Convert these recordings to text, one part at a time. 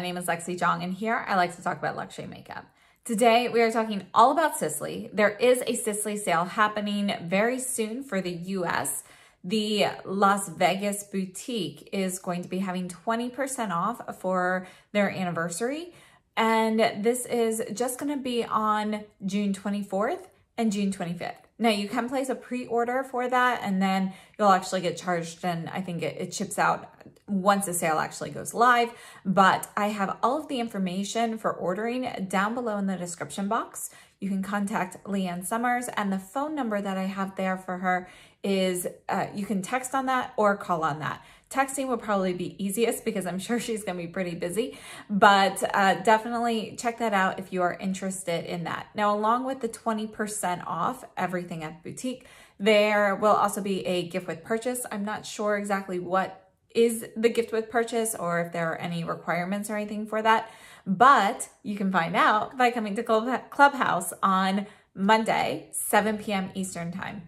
name is Lexi Jong, and here I like to talk about luxury makeup. Today we are talking all about Sisley. There is a Sisley sale happening very soon for the US. The Las Vegas boutique is going to be having 20% off for their anniversary. And this is just going to be on June 24th and June 25th. Now you can place a pre-order for that and then you'll actually get charged, and I think it ships out once the sale actually goes live. But I have all of the information for ordering down below in the description box. You can contact Leanne Summers, and the phone number that I have there for her is, you can text on that or call on that. Texting will probably be easiest because I'm sure she's going to be pretty busy, but definitely check that out if you are interested in that. Now, along with the 20% off everything at the boutique, there will also be a gift with purchase. I'm not sure exactly what is the gift with purchase or if there are any requirements or anything for that, but you can find out by coming to Clubhouse on Monday, 7 p.m. Eastern Time.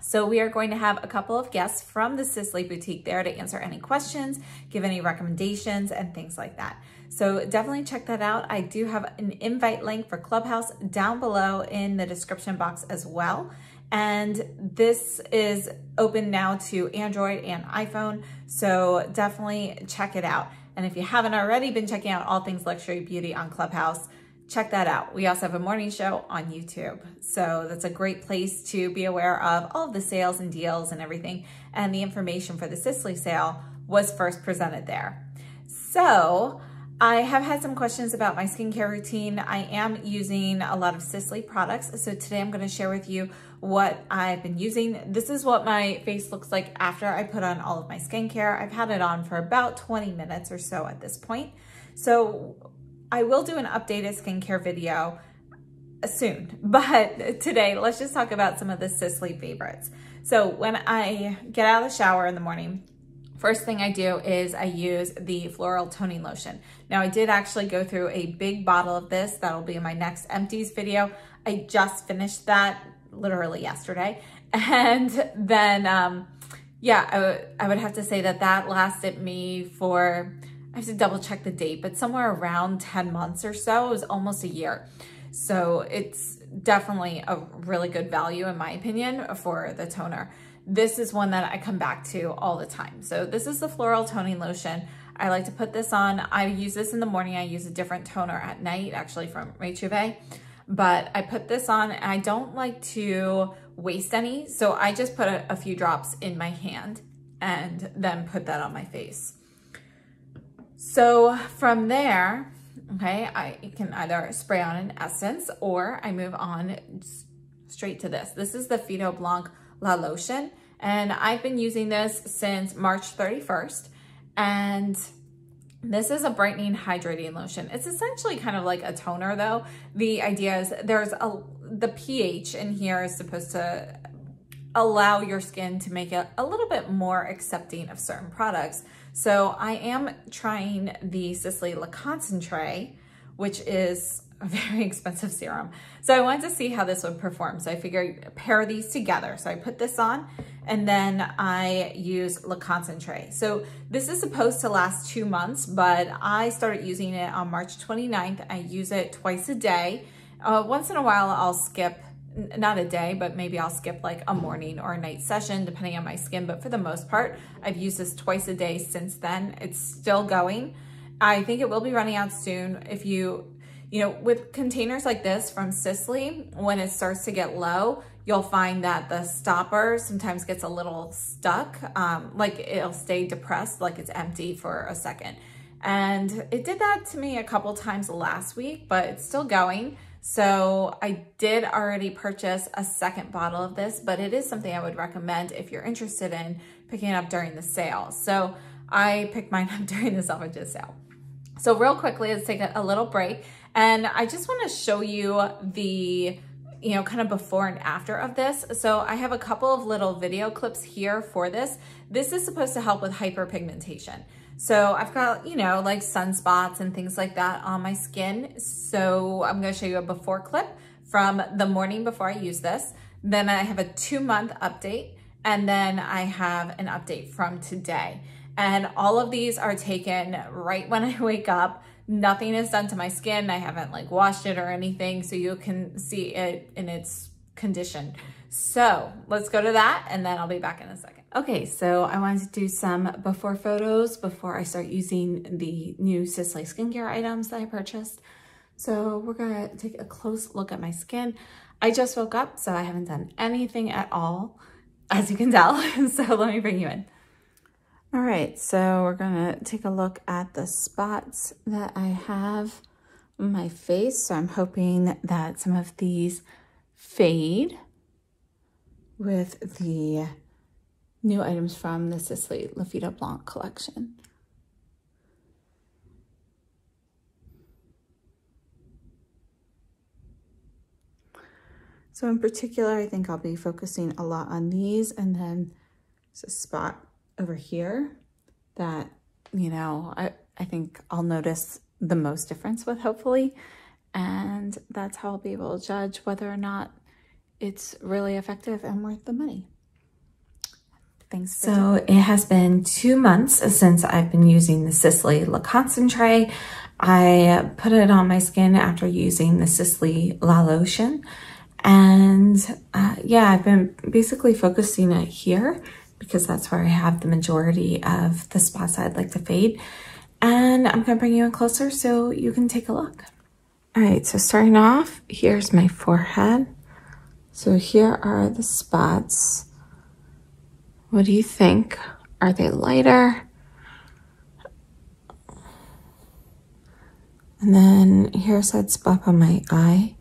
So we are going to have a couple of guests from the Sisley boutique there to answer any questions, give any recommendations and things like that. So definitely check that out. I do have an invite link for Clubhouse down below in the description box as well. And this is open now to Android and iPhone. So definitely check it out. And if you haven't already been checking out all things luxury beauty on Clubhouse, check that out. We also have a morning show on YouTube. So that's a great place to be aware of all of the sales and deals and everything. And the information for the Sisley sale was first presented there. So I have had some questions about my skincare routine. I am using a lot of Sisley products. So today I'm going to share with you what I've been using. This is what my face looks like after I put on all of my skincare. I've had it on for about 20 minutes or so at this point. So I will do an updated skincare video soon, but today let's just talk about some of the Sisley favorites. So when I get out of the shower in the morning, first thing I do is I use the floral toning lotion. Now I did actually go through a big bottle of this. That'll be in my next empties video. I just finished that literally yesterday. And then, yeah, I would have to say that that lasted me for, I have to double check the date, but somewhere around 10 months or so. It was almost a year. So it's definitely a really good value in my opinion for the toner. This is one that I come back to all the time. So this is the floral toning lotion. I like to put this on. I use this in the morning. I use a different toner at night, actually from Rachel, but I put this on and I don't like to waste any. So I just put a few drops in my hand and then put that on my face. So from there, okay, I can either spray on an essence or I move on straight to this. This is the phyto-blanc La Lotion, and I've been using this since March 31st, and this is a brightening hydrating lotion. It's essentially kind of like a toner though. The idea is the pH in here is supposed to allow your skin to make it a little bit more accepting of certain products. So I am trying the Sisley Le Concentre, which is a very expensive serum. So I wanted to see how this would perform. So I figured pair these together. So I put this on and then I use Le Concentre. So this is supposed to last 2 months, but I started using it on March 29th. I use it twice a day. Once in a while I'll skip, not a day, but maybe I'll skip like a morning or a night session depending on my skin. But for the most part, I've used this twice a day since then. It's still going. I think it will be running out soon. If you know, with containers like this from Sisley, when it starts to get low, you'll find that the stopper sometimes gets a little stuck. Like it'll stay depressed, like it's empty for a second. And it did that to me a couple times last week, but it's still going. So I did already purchase a second bottle of this, but it is something I would recommend if you're interested in picking it up during the sale. So I picked mine up during the Selfridges sale. So real quickly, let's take a little break. And I just want to show you the, you know, kind of before and after of this. So I have a couple of little video clips here for this. This is supposed to help with hyperpigmentation. So I've got, you know, like sunspots and things like that on my skin. So I'm going to show you a before clip from the morning before I use this. Then I have a 2-month update. And then I have an update from today. And all of these are taken right when I wake up. Nothing is done to my skin. I haven't like washed it or anything, so you can see it in its condition. So let's go to that and then I'll be back in a second. Okay, so I wanted to do some before photos before I start using the new Sisley skincare items that I purchased. So we're gonna take a close look at my skin. I just woke up, so I haven't done anything at all, as you can tell. So let me bring you in. All right, so we're gonna take a look at the spots that I have on my face. So I'm hoping that some of these fade with the new items from the Sisley Le phyto-blanc collection. So in particular, I think I'll be focusing a lot on these, and then there's a spot over here that, you know, I think I'll notice the most difference with, hopefully, and that's how I'll be able to judge whether or not it's really effective and worth the money. Thanks. So it has been 2 months since I've been using the Sisley Le Concentre. I put it on my skin after using the Sisley La Lotion. And yeah, I've been basically focusing it here because that's where I have the majority of the spots I'd like to fade. And I'm gonna bring you in closer so you can take a look. All right, so starting off, here's my forehead. So here are the spots. What do you think? Are they lighter? And then here's that spot on my eye.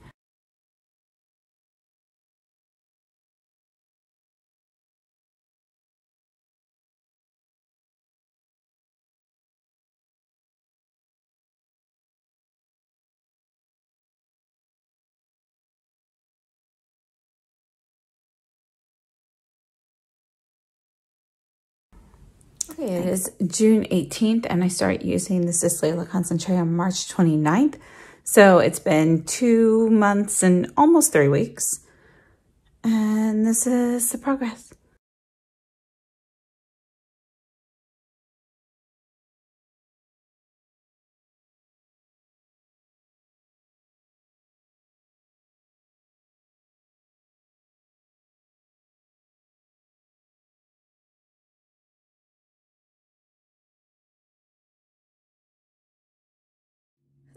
Okay, it is June 18th and I started using the Sisley Le Concentre on March 29th. So it's been 2 months and almost 3 weeks. And this is the progress.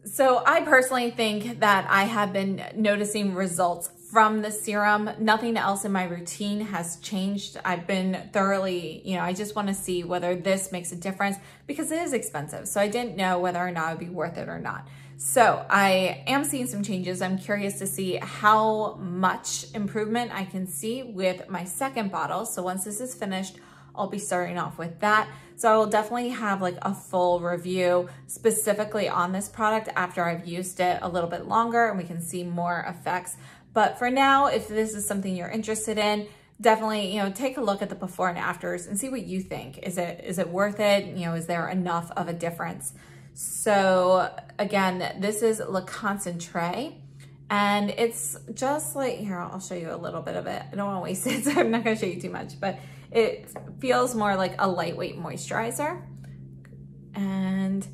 So I personally think that I have been noticing results from the serum. Nothing else in my routine has changed. I've been thoroughly, you know, I just want to see whether this makes a difference because it is expensive. So I didn't know whether or not it would be worth it or not. So I am seeing some changes. I'm curious to see how much improvement I can see with my second bottle. So once this is finished, I'll be starting off with that. So I will definitely have like a full review specifically on this product after I've used it a little bit longer and we can see more effects. But for now, if this is something you're interested in, definitely, you know, take a look at the before and afters and see what you think. Is it worth it? You know, is there enough of a difference? So again, this is Le Concentre. And it's just like, here, I'll show you a little bit of it. I don't want to waste it, so I'm not going to show you too much, but it feels more like a lightweight moisturizer. And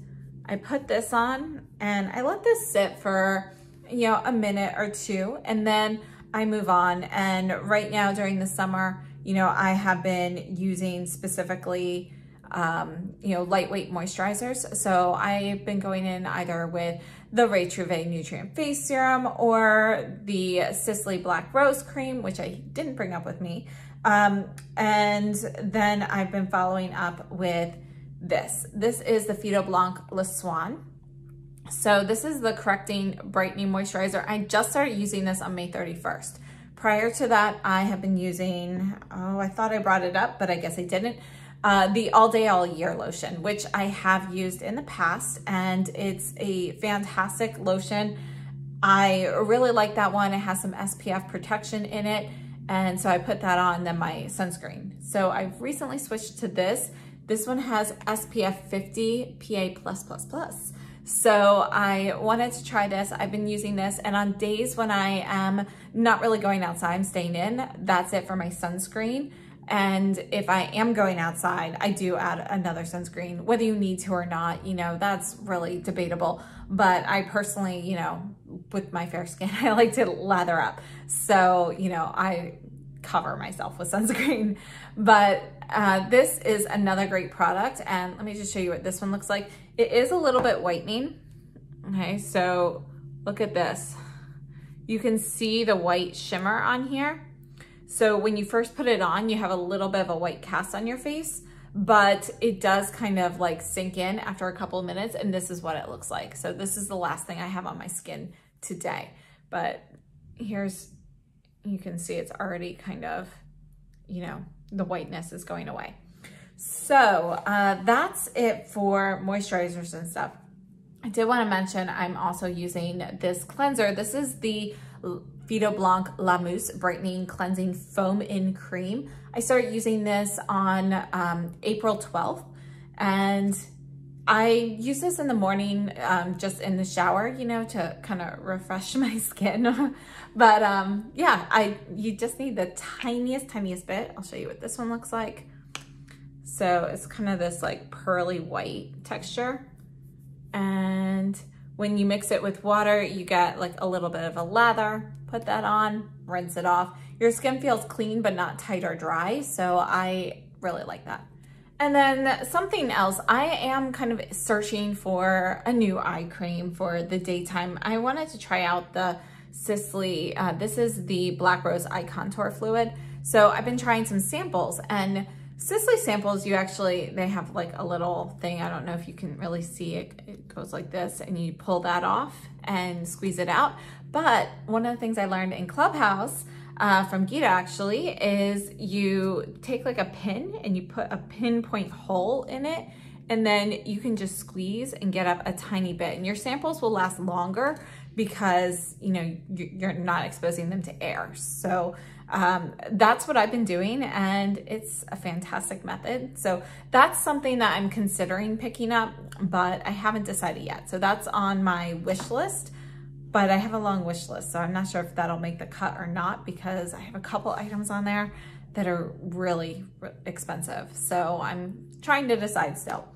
I put this on and I let this sit for, you know, a minute or two, and then I move on. And right now during the summer, you know, I have been using specifically, you know, lightweight moisturizers. So I've been going in either with the Retrouvé Nutrient Face Serum or the Sisley Black Rose Cream, which I didn't bring up with me. And then I've been following up with this. This is the phyto-blanc Le Swan. So this is the correcting brightening moisturizer. I just started using this on May 31st. Prior to that, I have been using, oh, I thought I brought it up, but I guess I didn't. The All Day All Year lotion, which I have used in the past, and it's a fantastic lotion. I really like that one. It has some SPF protection in it, and so I put that on, then my sunscreen. So I've recently switched to this. This one has SPF 50 PA+++. So I wanted to try this. I've been using this, and on days when I am not really going outside, I'm staying in, that's it for my sunscreen. And if I am going outside, I do add another sunscreen, whether you need to or not, you know, that's really debatable. But I personally, you know, with my fair skin, I like to lather up. So, you know, I cover myself with sunscreen. But this is another great product. And let me just show you what this one looks like. It is a little bit whitening. Okay, so look at this. You can see the white shimmer on here. So when you first put it on, you have a little bit of a white cast on your face, but it does kind of like sink in after a couple of minutes, and this is what it looks like. So this is the last thing I have on my skin today. But here's, you can see it's already kind of, you know, the whiteness is going away. So that's it for moisturizers and stuff. I did want to mention I'm also using this cleanser. This is the phyto-blanc La Mousse Brightening Cleansing Foam in Cream. I started using this on April 12th, and I use this in the morning just in the shower, you know, to kind of refresh my skin. But yeah, you just need the tiniest bit. I'll show you what this one looks like. So it's kind of this like pearly white texture. And when you mix it with water, you get like a little bit of a lather. Put that on, rinse it off. Your skin feels clean, but not tight or dry. So I really like that. And then something else, I am kind of searching for a new eye cream for the daytime. I wanted to try out the Sisley, this is the Black Rose Eye Contour Fluid. So I've been trying some samples, and Sisley samples, they have like a little thing, I don't know if you can really see it, it goes like this, and you pull that off and squeeze it out. But one of the things I learned in Clubhouse from Gita actually is you take like a pin and you put a pinpoint hole in it, and then you can just squeeze and get up a tiny bit, and your samples will last longer because, you know, you're not exposing them to air. So that's what I've been doing, and it's a fantastic method. So that's something that I'm considering picking up, but I haven't decided yet. So that's on my wish list, but I have a long wish list, so I'm not sure if that'll make the cut or not, because I have a couple items on there that are really expensive. So I'm trying to decide still.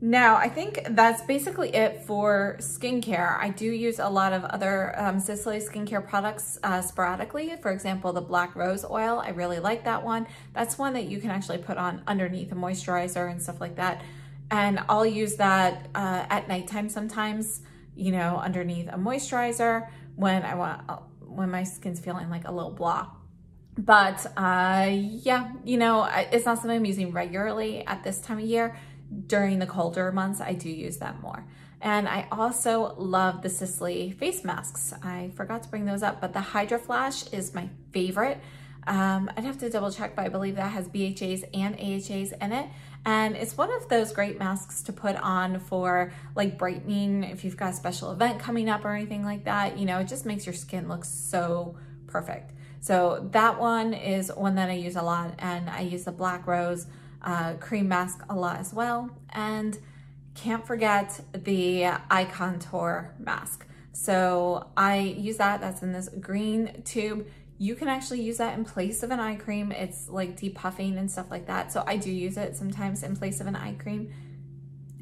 Now, I think that's basically it for skincare. I do use a lot of other Sisley skincare products sporadically. For example, the Black Rose Oil, I really like that one. That's one that you can actually put on underneath a moisturizer and stuff like that. And I'll use that at nighttime sometimes, you know, underneath a moisturizer when my skin's feeling like a little blah. But yeah, you know, it's not something I'm using regularly at this time of year. During the colder months, I do use that more. And I also love the Sisley face masks. I forgot to bring those up, but the Hydra Flash is my favorite. I'd have to double check, but I believe that has BHAs and AHAs in it. And it's one of those great masks to put on for like brightening, if you've got a special event coming up or anything like that. You know, it just makes your skin look so perfect. So that one is one that I use a lot, and I use the Black Rose cream mask a lot as well. And can't forget the eye contour mask. So I use that, that's in this green tube. You can actually use that in place of an eye cream. It's like depuffing and stuff like that. So I do use it sometimes in place of an eye cream.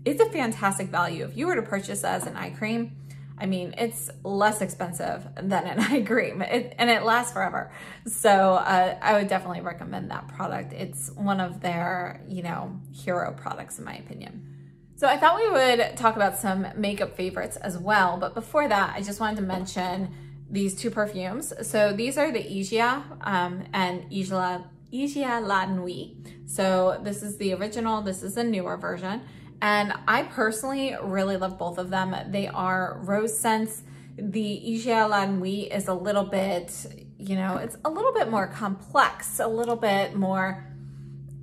It's a fantastic value. If you were to purchase as an eye cream, I mean, it's less expensive than an eye cream, and it lasts forever. So I would definitely recommend that product. It's one of their, you know, hero products in my opinion. So I thought we would talk about some makeup favorites as well. But before that, I just wanted to mention these two perfumes. So these are the Igia and Igia La Nuit. So this is the original, this is the newer version. And I personally really love both of them. They are rose scents. The Igia La Nuit is a little bit, you know, it's a little bit more complex, a little bit more,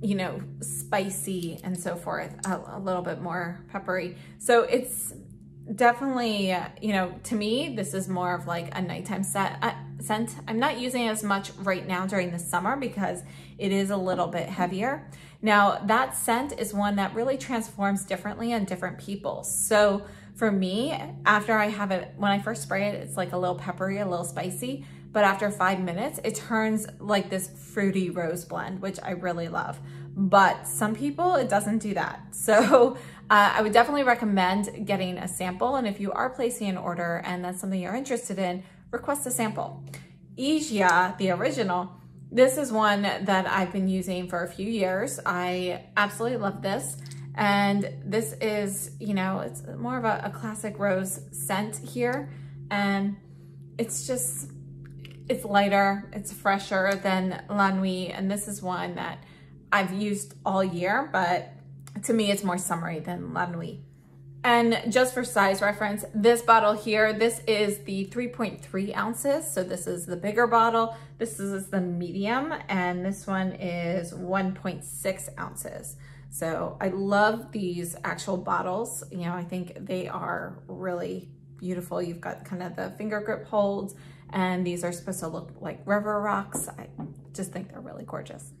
you know, spicy and so forth, a little bit more peppery. So it's definitely, you know, to me, this is more of like a nighttime scent. I'm not using it as much right now during the summer because it is a little bit heavier. Now that scent is one that really transforms differently on different people. So for me, after I have it, when I first spray it, it's like a little peppery, a little spicy. but after 5 minutes, it turns like this fruity rose blend, which I really love. But some people, it doesn't do that. So I would definitely recommend getting a sample. And if you are placing an order and that's something you're interested in, request a sample. Ija, the original, this is one that I've been using for a few years. I absolutely love this. And this is, you know, it's more of a classic rose scent here. And it's just, it's lighter, it's fresher than La Nuit. And this is one that I've used all year, but to me, it's more summery than La Nuit. And just for size reference, this bottle here, this is the 3.3 ounces. So this is the bigger bottle. This is the medium, and this one is 1.6 ounces. So I love these actual bottles. You know, I think they are really beautiful. You've got kind of the finger grip holds, and these are supposed to look like river rocks. I just think they're really gorgeous.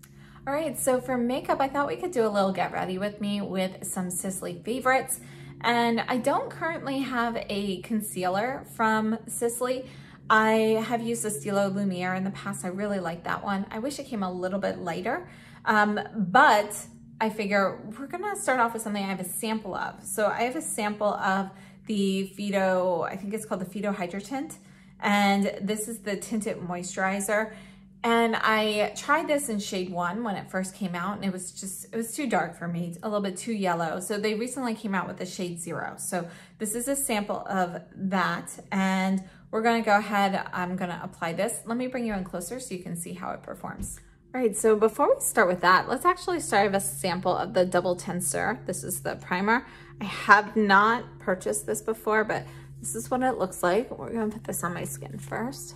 All right, so for makeup, I thought we could do a little get ready with me with some Sisley favorites. And I don't currently have a concealer from Sisley. I have used the Stilo Lumiere in the past. I really like that one. I wish it came a little bit lighter, but I figure we're gonna start off with something I have a sample of. So I have a sample of the Phyto, I think it's called the Phyto Hydra Tint, and this is the tinted moisturizer. And I tried this in shade 1 when it first came out, and it was too dark for me, a little bit too yellow. So they recently came out with the shade 0. So this is a sample of that, and we're gonna go ahead, I'm gonna apply this. Let me bring you in closer so you can see how it performs. All right, so before we start with that, let's actually start with a sample of the Double Tensor. This is the primer. I have not purchased this before, but this is what it looks like. We're gonna put this on my skin first.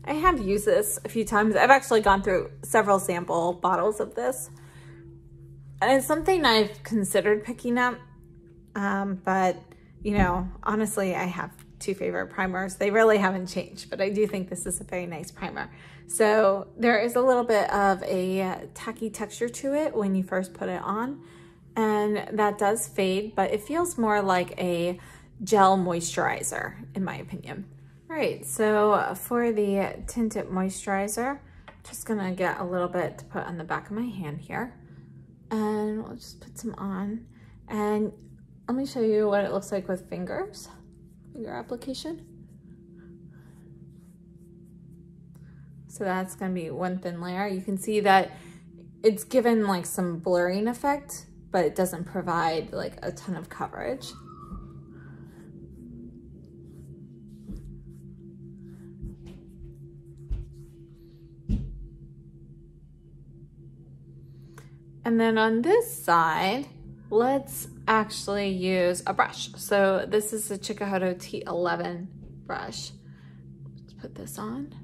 I have used this a few times. I've actually gone through several sample bottles of this. And it's something I've considered picking up, but you know, honestly, I have 2 favorite primers. They really haven't changed, but I do think this is a very nice primer. So there is a little bit of a tacky texture to it when you first put it on, and that does fade, but it feels more like a gel moisturizer, in my opinion. All right, so for the tinted moisturizer, just gonna get a little bit to put on the back of my hand here, and we'll just put some on. And let me show you what it looks like with finger application. So that's gonna be one thin layer. You can see that it's given like some blurring effect, but it doesn't provide like a ton of coverage. And then on this side, let's actually use a brush. So this is the Chikuhodo T11 brush. Let's put this on.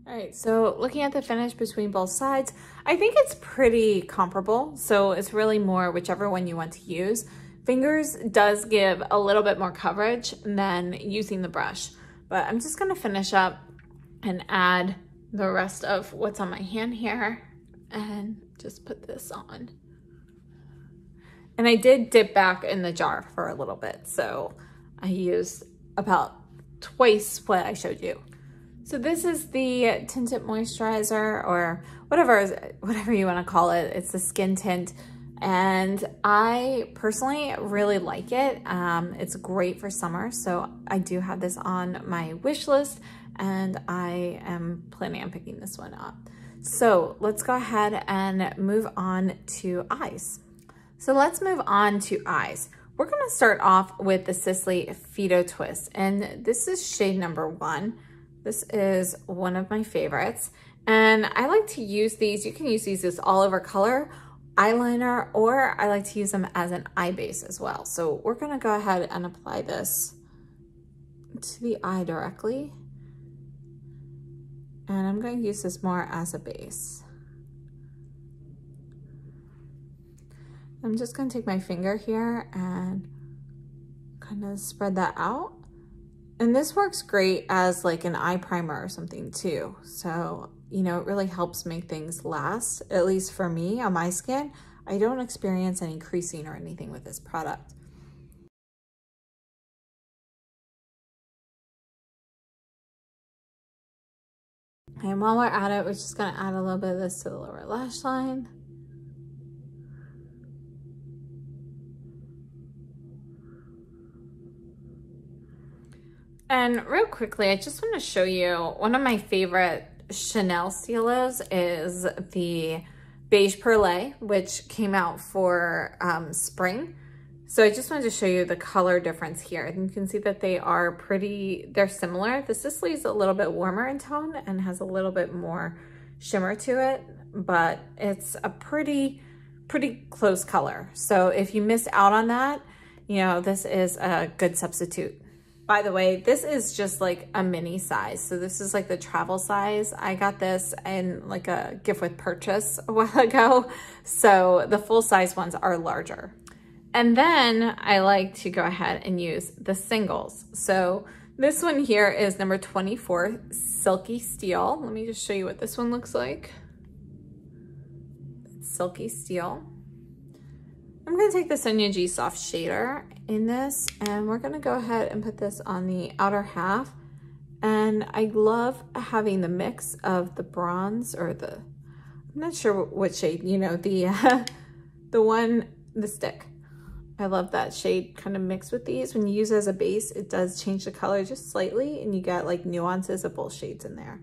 All right, so looking at the finish between both sides, I think it's pretty comparable. So it's really more whichever one you want to use. Fingers does give a little bit more coverage than using the brush, but I'm just gonna finish up and add the rest of what's on my hand here and just put this on. And I did dip back in the jar for a little bit, so I used about twice what I showed you. So this is the tinted moisturizer, or whatever you want to call it. It's the skin tint, and I personally really like it. It's great for summer, so I do have this on my wish list, and I am planning on picking this one up. So let's go ahead and move on to eyes. So let's move on to eyes. We're going to start off with the Sisley Phyto Twist, and this is shade number 1. This is one of my favorites, and I like to use these. You can use these as all over color eyeliner, or I like to use them as an eye base as well. So we're gonna go ahead and apply this to the eye directly. And I'm going to use this more as a base. I'm just going to take my finger here and kind of spread that out. And this works great as like an eye primer or something too. So, you know, it really helps make things last, at least for me on my skin. I don't experience any creasing or anything with this product. And while we're at it, we're just gonna add a little bit of this to the lower lash line. And real quickly, I just want to show you one of my favorite Chanel stilos is the Beige Perlé, which came out for spring. So I just wanted to show you the color difference here. And you can see that they are they're similar. The Sisley is a little bit warmer in tone and has a little bit more shimmer to it, but it's a pretty close color. So if you miss out on that, you know, this is a good substitute. By the way, this is just like a mini size. So this is like the travel size. I got this in like a gift with purchase a while ago. So the full size ones are larger. And then I like to go ahead and use the singles. So this one here is number 24, Silky Steel. Let me just show you what this one looks like. Silky Steel. I'm gonna take the Sonia G Soft Shader in this, and we're gonna go ahead and put this on the outer half. And I love having the mix of the bronze or I'm not sure what shade, you know, the stick. I love that shade kind of mixed with these. When you use it as a base, it does change the color just slightly, and you get like nuances of both shades in there.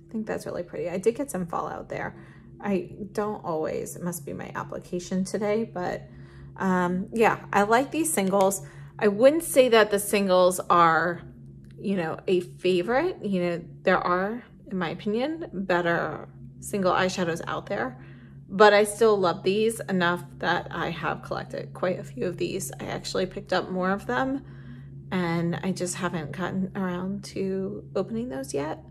I think that's really pretty. I did get some fallout there. I don't always, it must be my application today, but yeah, I like these singles. I wouldn't say that the singles are, you know, a favorite. You know, there are, in my opinion, better single eyeshadows out there, but I still love these enough that I have collected quite a few of these. I actually picked up more of them, and I just haven't gotten around to opening those yet.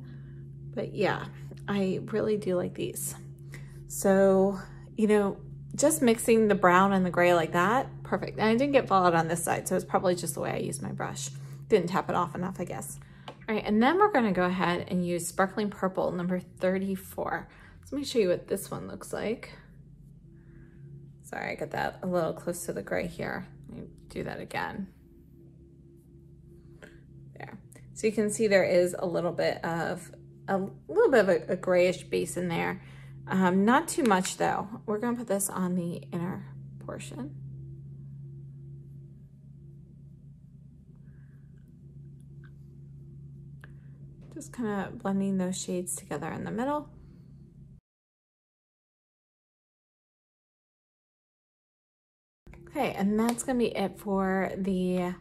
But yeah, I really do like these. So, you know, just mixing the brown and the gray like that, perfect. And I didn't get fallout on this side, so it's probably just the way I used my brush. Didn't tap it off enough, I guess. All right, and then we're gonna go ahead and use Sparkling Purple, number 34. So let me show you what this one looks like. Sorry, I got that a little close to the gray here. Let me do that again. There. So you can see there is a little bit of a grayish base in there. Not too much though. We're gonna put this on the inner portion. Just kind of blending those shades together in the middle. Okay, and that's gonna be it for the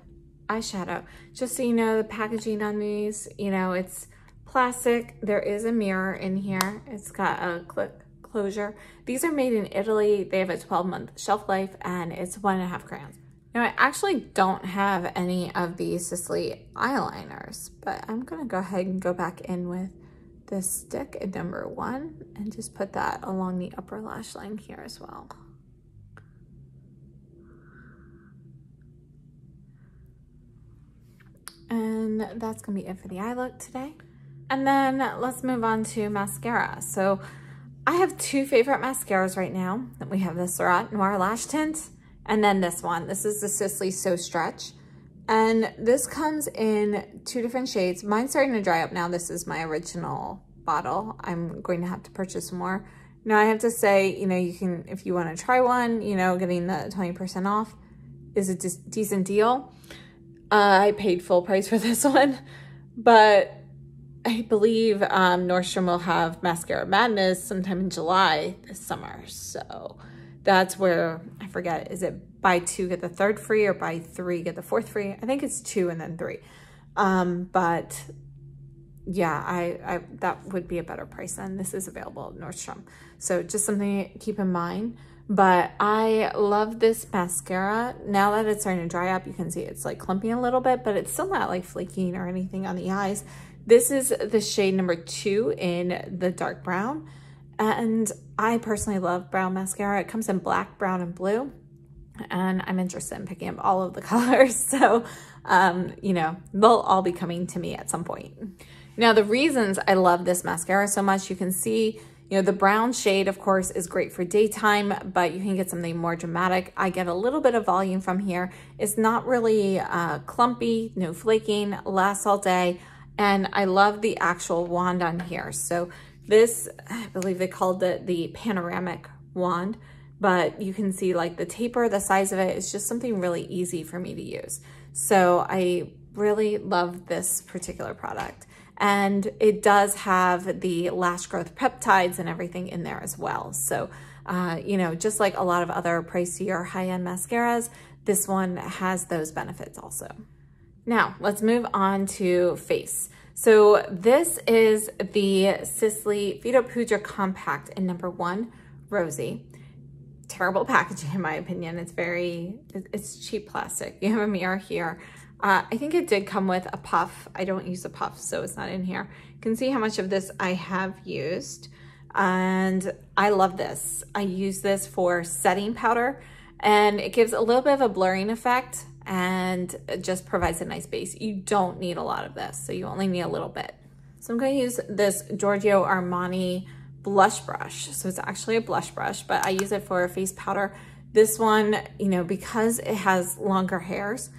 eyeshadow. Just so you know, the packaging on these, you know, it's plastic. There is a mirror in here. It's got a click closure. These are made in Italy. They have a 12-month shelf life, and it's 1.5 crayons. Now, I actually don't have any of the Sisley eyeliners, but I'm gonna go ahead and go back in with this stick at number 1 and just put that along the upper lash line here as well. And that's gonna be it for the eye look today. And then let's move on to mascara. So I have 2 favorite mascaras right now. We have the Surratt Noir Lash Tint, and then this one. This is the Sisley So Stretch. And this comes in 2 different shades. Mine's starting to dry up now. This is my original bottle. I'm going to have to purchase more. Now I have to say, you know, you can, if you wanna try one, you know, getting the 20% off is a decent deal. I paid full price for this one, but I believe Nordstrom will have Mascara Madness sometime in July this summer. So that's where, I forget, is it buy 2 get the 3rd free or buy 3 get the 4th free? I think it's 2 and then 3. But yeah, that would be a better price than this is available at Nordstrom. So just something to keep in mind. But I love this mascara. Now that it's starting to dry up, you can see it's like clumping a little bit, but it's still not like flaking or anything on the eyes. This is the shade number 2 in the dark brown. And I personally love brown mascara. It comes in black, brown, and blue. And I'm interested in picking up all of the colors. So, you know, they'll all be coming to me at some point. Now, the reasons I love this mascara so much, you can see, you know, the brown shade, of course, is great for daytime, but you can get something more dramatic. I get a little bit of volume from here. It's not really clumpy, no flaking, lasts all day. And I love the actual wand on here. So this, I believe they called it the panoramic wand, but you can see like the taper, the size of it is just something really easy for me to use. So I really love this particular product. And it does have the lash growth peptides and everything in there as well. So, you know, just like a lot of other pricier high-end mascaras, this one has those benefits also. Now, let's move on to face. So this is the Sisley Phyto Compact in number 1, Rosy. Terrible packaging in my opinion. It's cheap plastic. You have a mirror here. I think it did come with a puff. I don't use a puff, so it's not in here. You can see how much of this I have used, and I love this. I use this for setting powder, and it gives a little bit of a blurring effect, and it just provides a nice base. You don't need a lot of this, so you only need a little bit. So I'm going to use this Giorgio Armani blush brush. So it's actually a blush brush, but I use it for face powder. This one, you know, because it has longer hairs,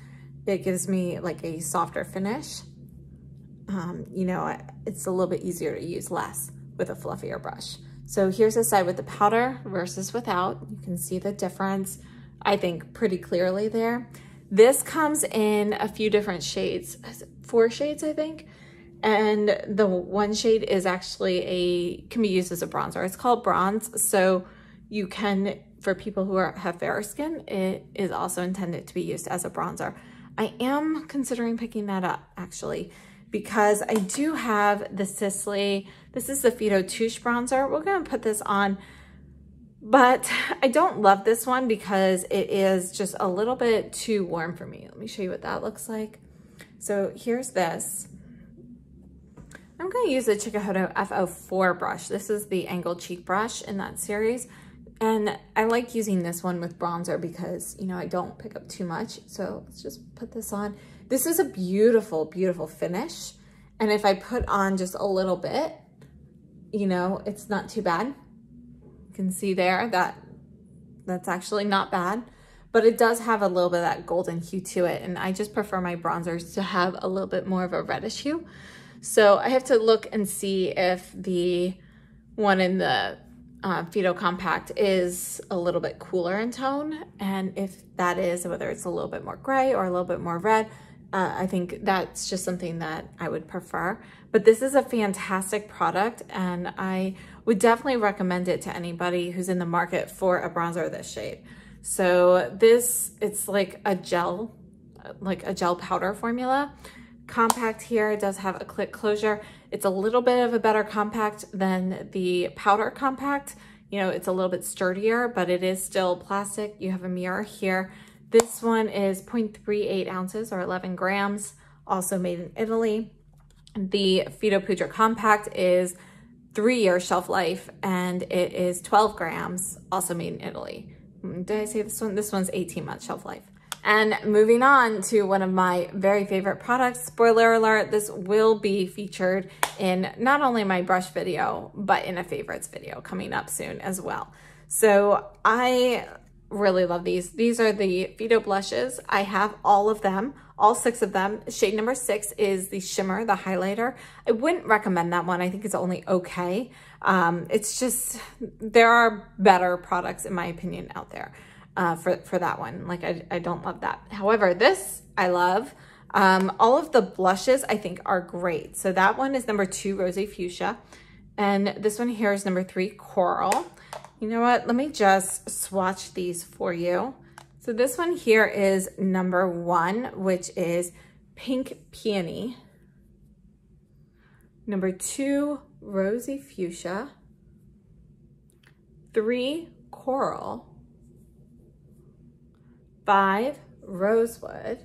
it gives me like a softer finish. You know, it's a little bit easier to use less with a fluffier brush. So here's the side with the powder versus without. You can see the difference, I think, pretty clearly there. This comes in a few different shades, 4 shades, I think. And the one shade is actually can be used as a bronzer. It's called bronze. So you can, for people who have fairer skin, it is also intended to be used as a bronzer. I am considering picking that up actually, because I do have the Sisley, this is the Phyto Touche bronzer. We're gonna put this on, but I don't love this one because it is just a little bit too warm for me. Let me show you what that looks like. So here's this. I'm gonna use the Chikuhodo F04 brush. This is the angled cheek brush in that series. And I like using this one with bronzer because, you know, I don't pick up too much. So let's just put this on. This is a beautiful, beautiful finish. And if I put on just a little bit, you know, it's not too bad. You can see there that that's actually not bad, but it does have a little bit of that golden hue to it. And I just prefer my bronzers to have a little bit more of a reddish hue. So I have to look and see if the one in the Phyto Compact is a little bit cooler in tone, and if that is, whether it's a little bit more gray or a little bit more red, I think that's just something that I would prefer. But this is a fantastic product, and I would definitely recommend it to anybody who's in the market for a bronzer of this shade. So this, it's like a gel powder formula. Compact here, it does have a click closure. It's a little bit of a better compact than the powder compact. You know, it's a little bit sturdier, but it is still plastic. You have a mirror here. This one is 0.38 ounces or 11 grams, also made in Italy. The Phyto Compact is 3-year shelf life, and it is 12 grams, also made in Italy. Did I say this one? This one's 18 months shelf life. And moving on to one of my very favorite products, spoiler alert, this will be featured in not only my brush video, but in a favorites video coming up soon as well. So I really love these. These are the Phyto blushes. I have all of them, all 6 of them. Shade number 6 is the shimmer, the highlighter. I wouldn't recommend that one. I think it's only okay. It's just, there are better products in my opinion out there. For that one. Like I don't love that. However, this I love. All of the blushes I think are great. So that one is number 2, Rosy Fuchsia. And this one here is number 3, Coral. You know what? Let me just swatch these for you. So this one here is number 1, which is Pink Peony. Number 2, Rosy Fuchsia. 3, Coral. 5, Rosewood.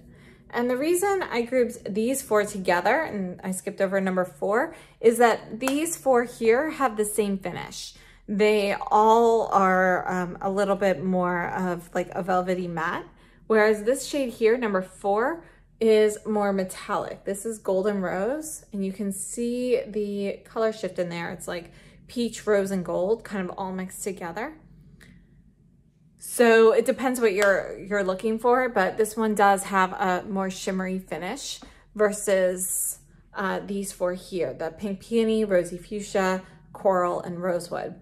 And the reason I grouped these 4 together, and I skipped over number 4, is that these 4 here have the same finish. They all are a little bit more of like a velvety matte, whereas this shade here, number 4, is more metallic. This is Golden Rose, and you can see the color shift in there. It's like peach, rose, and gold kind of all mixed together. So it depends what you're looking for, but this one does have a more shimmery finish versus these 4 here, the pink peony, rosy fuchsia, coral, and rosewood.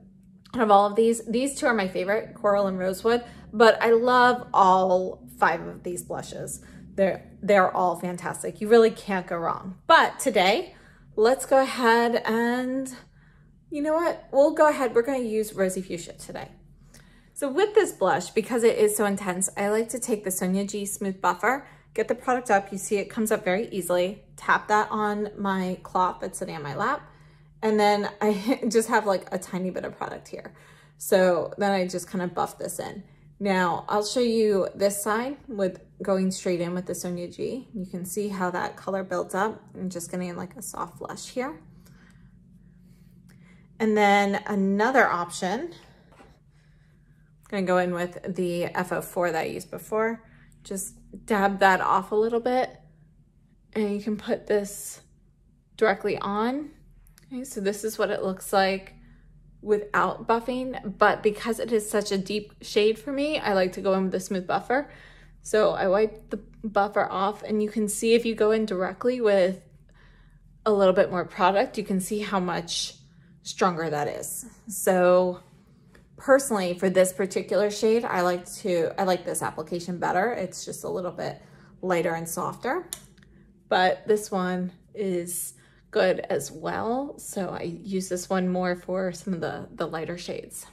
Out of all of these 2 are my favorite, coral and rosewood, but I love all 5 of these blushes. They're all fantastic. You really can't go wrong. But today, let's go ahead and, you know what? We'll go ahead, we're gonna use rosy fuchsia today. So with this blush, because it is so intense, I like to take the Sonia G Smooth Buffer, get the product up. You see it comes up very easily. Tap that on my cloth that's sitting on my lap. And then I just have like a tiny bit of product here. So then I just kind of buff this in. Now I'll show you this side with going straight in with the Sonia G. You can see how that color builds up. I'm just getting like a soft flush here. And then another option, I'm gonna go in with the FO4 that I used before. Just dab that off a little bit and you can put this directly on. Okay, so this is what it looks like without buffing, but because it is such a deep shade for me, I like to go in with the Smooth Buffer. So I wipe the buffer off and you can see if you go in directly with a little bit more product, you can see how much stronger that is. So personally, for this particular shade, I like this application better. It's just a little bit lighter and softer, but this one is good as well. So I use this one more for some of the lighter shades.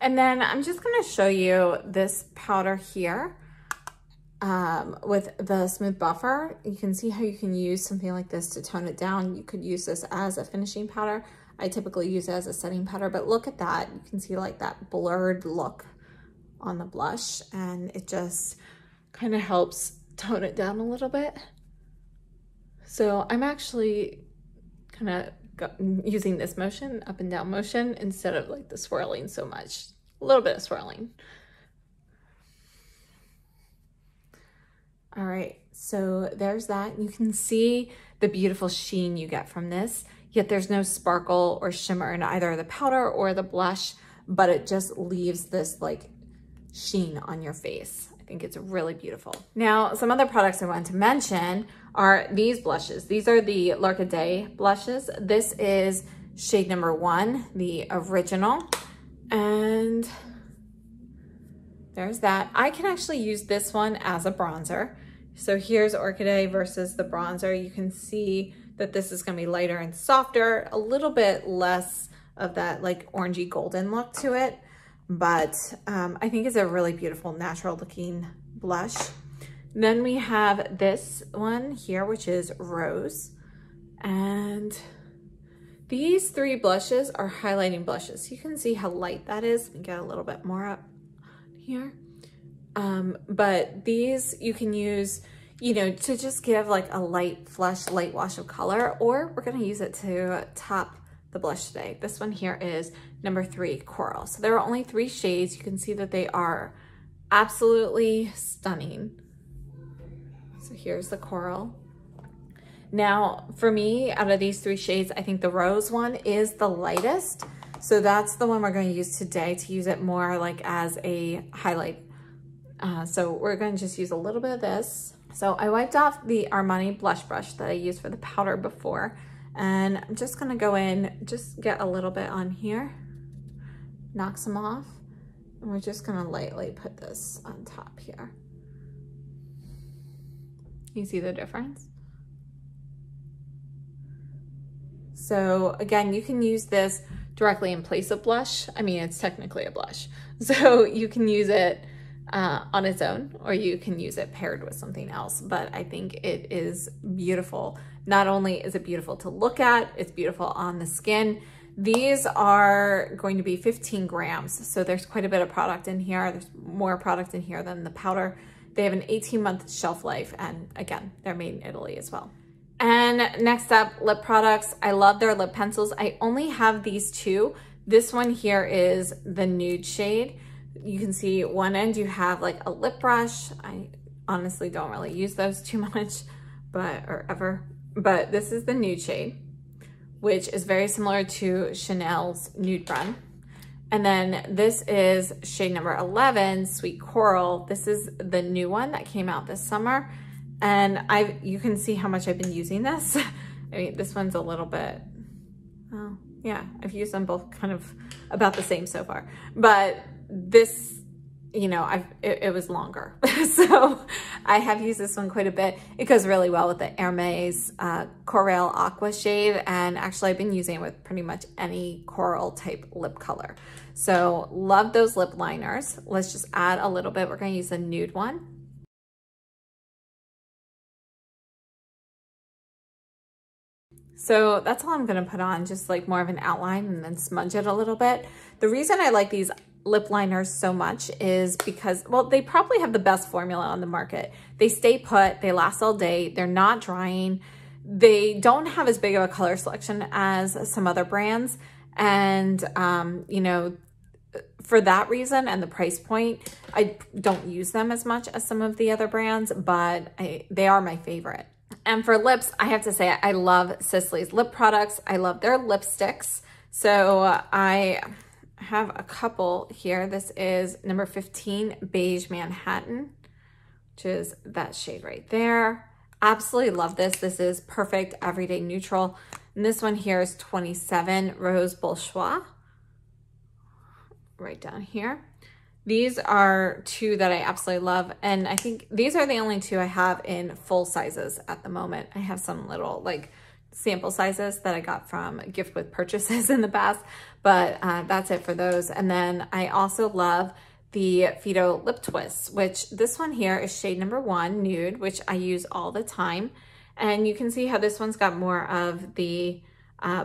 And then I'm just gonna show you this powder here with the Smooth Buffer. You can see how you can use something like this to tone it down. You could use this as a finishing powder. I typically use it as a setting powder, but look at that. You can see like that blurred look on the blush, and it just kind of helps tone it down a little bit. So I'm actually kind of using this motion, up and down motion, instead of like the swirling so much. A little bit of swirling. All right, so there's that. You can see the beautiful sheen you get from this, yet there's no sparkle or shimmer in either the powder or the blush, but it just leaves this like sheen on your face. I think it's really beautiful. Now, some other products I wanted to mention are these blushes. These are the L'Orchidee blushes. This is shade number 1, the original, and there's that. I can actually use this one as a bronzer. So here's Orchidee versus the bronzer. You can see that this is gonna be lighter and softer, a little bit less of that like orangey golden look to it, but I think it's a really beautiful natural looking blush. Then we have this one here, which is Rose. And these 3 blushes are highlighting blushes. You can see how light that is. Get a little bit more up here. But these you can use, you know, to just give like a light flush, light wash of color, or we're gonna use it to top the blush today. This one here is number 3, Coral. So there are only 3 shades. You can see that they are absolutely stunning. So here's the Coral. Now, for me, out of these 3 shades, I think the Rose one is the lightest. So that's the one we're going to use today to use it more like as a highlight. So we're going to just use a little bit of this. So I wiped off the Armani blush brush that I used for the powder before, and I'm just going to go in, just get a little bit on here, knock some off, and we're just going to lightly put this on top here. You see the difference? So again, you can use this directly in place of blush. I mean, it's technically a blush. So you can use it on its own, or you can use it paired with something else. But I think it is beautiful. Not only is it beautiful to look at, it's beautiful on the skin. These are going to be 15 grams. So there's quite a bit of product in here. There's more product in here than the powder. They have an 18-month shelf life, and again, they're made in Italy as well. And next up, lip products. I love their lip pencils. I only have these two. This one here is the nude shade. You can see one end you have like a lip brush. I honestly don't really use those too much, or ever. But this is the nude shade, which is very similar to Chanel's Nude Run. And then this is shade number 11, Sweet Coral. This is the new one that came out this summer. And you can see how much I've been using this. I mean, this one's a little bit, oh yeah, I've used them both kind of about the same so far. But this, you know, it was longer. So I have used this one quite a bit. It goes really well with the Hermes Coral Aqua shade. And actually I've been using it with pretty much any coral type lip color. So love those lip liners. Let's just add a little bit. We're gonna use a nude one. So that's all I'm gonna put on, just like more of an outline, and then smudge it a little bit. The reason I like these lip liners so much is because, well, they probably have the best formula on the market. They stay put, they last all day, they're not drying. They don't have as big of a color selection as some other brands. And, you know, for that reason and the price point, I don't use them as much as some of the other brands, but they are my favorite. And for lips, I have to say, I love Sisley's lip products. I love their lipsticks. So I have a couple here. This is number 15, Beige Manhattan, which is that shade right there. Absolutely love this. This is perfect everyday neutral. And this one here is 27, Rose Bourgeois, right down here. These are two that I absolutely love. And I think these are the only two I have in full sizes at the moment. I have some little like sample sizes that I got from gift with purchases in the past, but that's it for those. And then I also love the Phyto Lip Twists, which this one here is shade number 1, Nude, which I use all the time. And you can see how this one's got more of the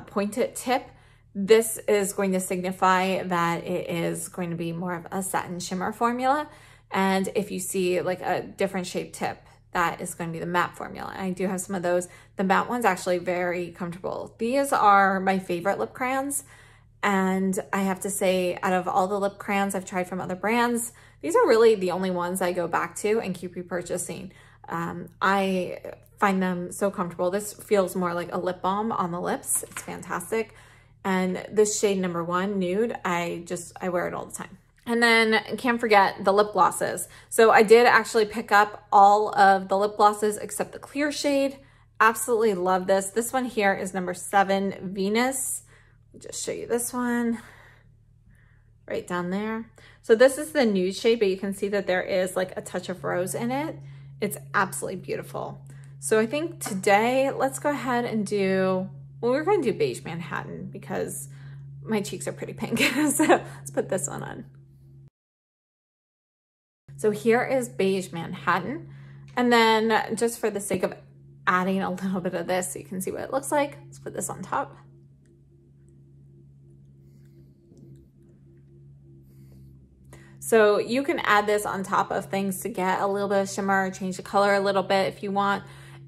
pointed tip. This is going to signify that it is going to be more of a satin shimmer formula. And if you see like a different shaped tip, that is going to be the matte formula. And I do have some of those. The matte one's actually very comfortable. These are my favorite lip crayons. And I have to say, out of all the lip crayons I've tried from other brands, these are really the only ones I go back to and keep repurchasing. I find them so comfortable. This feels more like a lip balm on the lips. It's fantastic. And this shade number 1, Nude, I wear it all the time. And then can't forget the lip glosses. So I did actually pick up all of the lip glosses except the clear shade. Absolutely love this. This one here is number 7, Venus. I'll just show you this one right down there. So this is the nude shade, but you can see that there is like a touch of rose in it. It's absolutely beautiful. So I think today, let's go ahead and do, well, we're going to do Beige Manhattan because my cheeks are pretty pink. So let's put this one on. So here is Beige Manhattan. And then just for the sake of adding a little bit of this so you can see what it looks like, let's put this on top. So you can add this on top of things to get a little bit of shimmer, change the color a little bit if you want.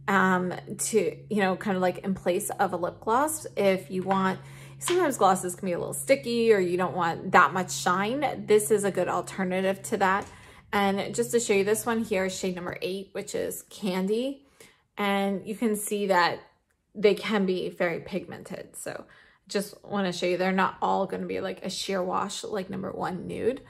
To, you know, kind of like in place of a lip gloss. If you want, sometimes glosses can be a little sticky or you don't want that much shine. This is a good alternative to that. And just to show you, this one here is shade number 8, which is Candy. And you can see that they can be very pigmented. So just want to show you, they're not all going to be like a sheer wash like number 1, Nude.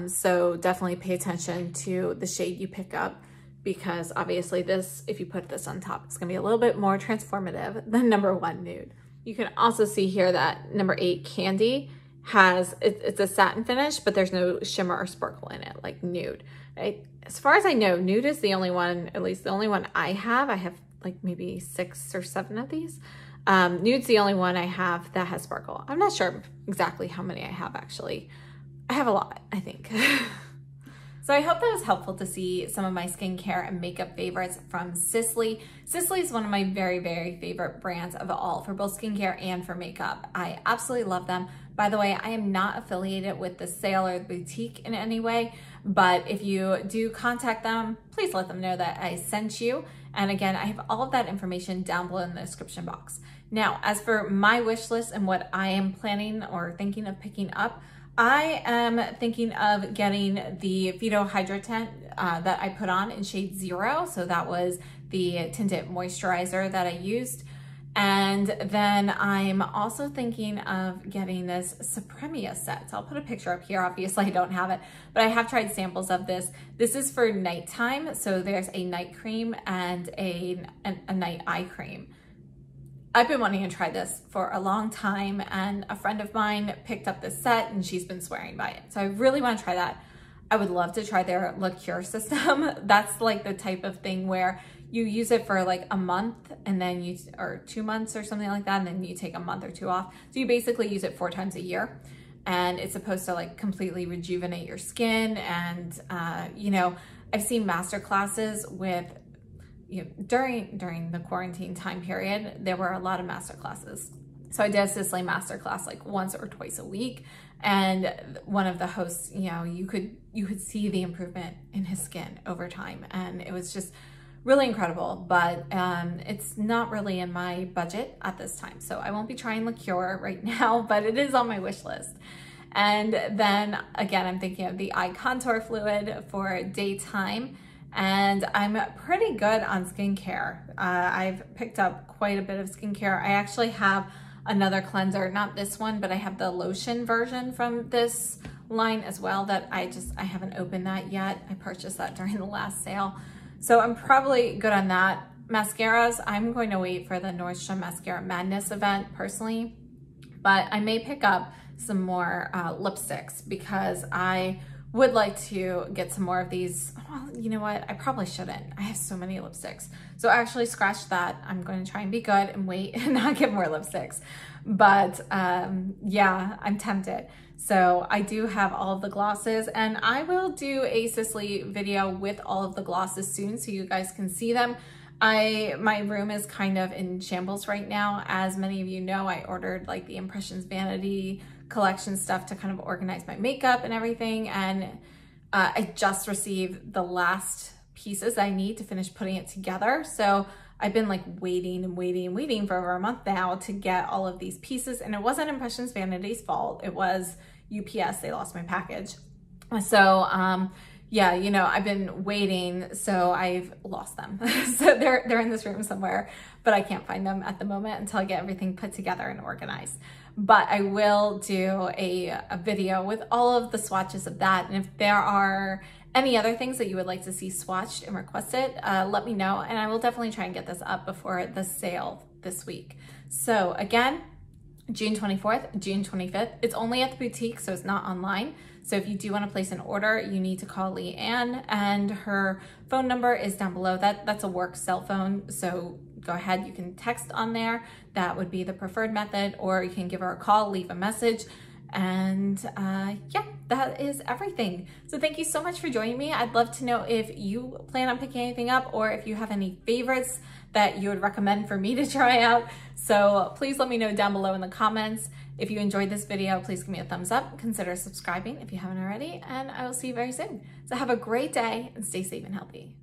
So definitely pay attention to the shade you pick up, because obviously this, if you put this on top, it's gonna be a little bit more transformative than number 1, Nude. You can also see here that number 8, Candy, has, it's a satin finish, but there's no shimmer or sparkle in it like Nude, right? As far as I know, Nude is the only one, at least the only one I have. I have like maybe 6 or 7 of these. Nude's the only one I have that has sparkle. I'm not sure exactly how many I have actually. I have a lot, I think. So I hope that was helpful to see some of my skincare and makeup favorites from Sisley. Sisley is one of my very, very favorite brands of all for both skincare and for makeup. I absolutely love them. By the way, I am not affiliated with the sale or the boutique in any way, But if you do contact them, please let them know that I sent you. And again, I have all of that information down below in the description box. Now, as for my wish list and what I am planning or thinking of picking up, I am thinking of getting the Phyto Hydra Tint that I put on in shade 0. So that was the tinted moisturizer that I used. And then I'm also thinking of getting this Supremia set. So I'll put a picture up here. Obviously I don't have it, but I have tried samples of this. This is for nighttime. So there's a night cream and a night eye cream. I've been wanting to try this for a long time, and a friend of mine picked up this set and she's been swearing by it. So I really want to try that. I would love to try their liqueur system. That's like the type of thing where you use it for like a month and then or 2 months or something like that, and then you take a month or 2 off. So you basically use it 4 times a year, and it's supposed to like completely rejuvenate your skin. And you know, I've seen master classes with, you know, during the quarantine time period, there were a lot of master classes. So I did a Sisley master class like once or twice a week, and one of the hosts, you know, you could see the improvement in his skin over time, and it was just really incredible. But it's not really in my budget at this time, so I won't be trying liqueur right now, but it is on my wish list. And then again, I'm thinking of the eye contour fluid for daytime. And I'm pretty good on skincare. I've picked up quite a bit of skincare. I actually have another cleanser, not this one, but I have the lotion version from this line as well that I haven't opened that yet. I purchased that during the last sale. So I'm probably good on that. Mascaras, I'm going to wait for the Nordstrom Mascara Madness event personally, but I may pick up some more lipsticks because I would like to get some more of these. Well, you know what? I probably shouldn't. I have so many lipsticks. So actually scratch that. I'm going to try and be good and wait and not get more lipsticks. But yeah, I'm tempted. So I do have all of the glosses, and I will do a Sisley video with all of the glosses soon so you guys can see them. My room is kind of in shambles right now. As many of you know, I ordered like the Impressions Vanity collection stuff to kind of organize my makeup and everything, and I just received the last pieces I need to finish putting it together. So I've been like waiting and waiting and waiting for over a month now to get all of these pieces, and it wasn't Impressions Vanity's fault. It was UPS. They lost my package. So yeah, you know, I've been waiting, so I've lost them. So they're in this room somewhere, but I can't find them at the moment until I get everything put together and organized. But I will do a video with all of the swatches of that. And if there are any other things that you would like to see swatched and requested, let me know, and I will definitely try and get this up before the sale this week. So again, June 24th, June 25th. It's only at the boutique, so it's not online. So if you do want to place an order, you need to call Leanne, and her phone number is down below. That's a work cell phone, so go ahead, you can text on there. That would be the preferred method, or you can give her a call, leave a message. And yeah, that is everything. So thank you so much for joining me. I'd love to know if you plan on picking anything up, or if you have any favorites that you would recommend for me to try out. So please let me know down below in the comments. If you enjoyed this video, please give me a thumbs up. Consider subscribing if you haven't already, and I will see you very soon. So have a great day and stay safe and healthy.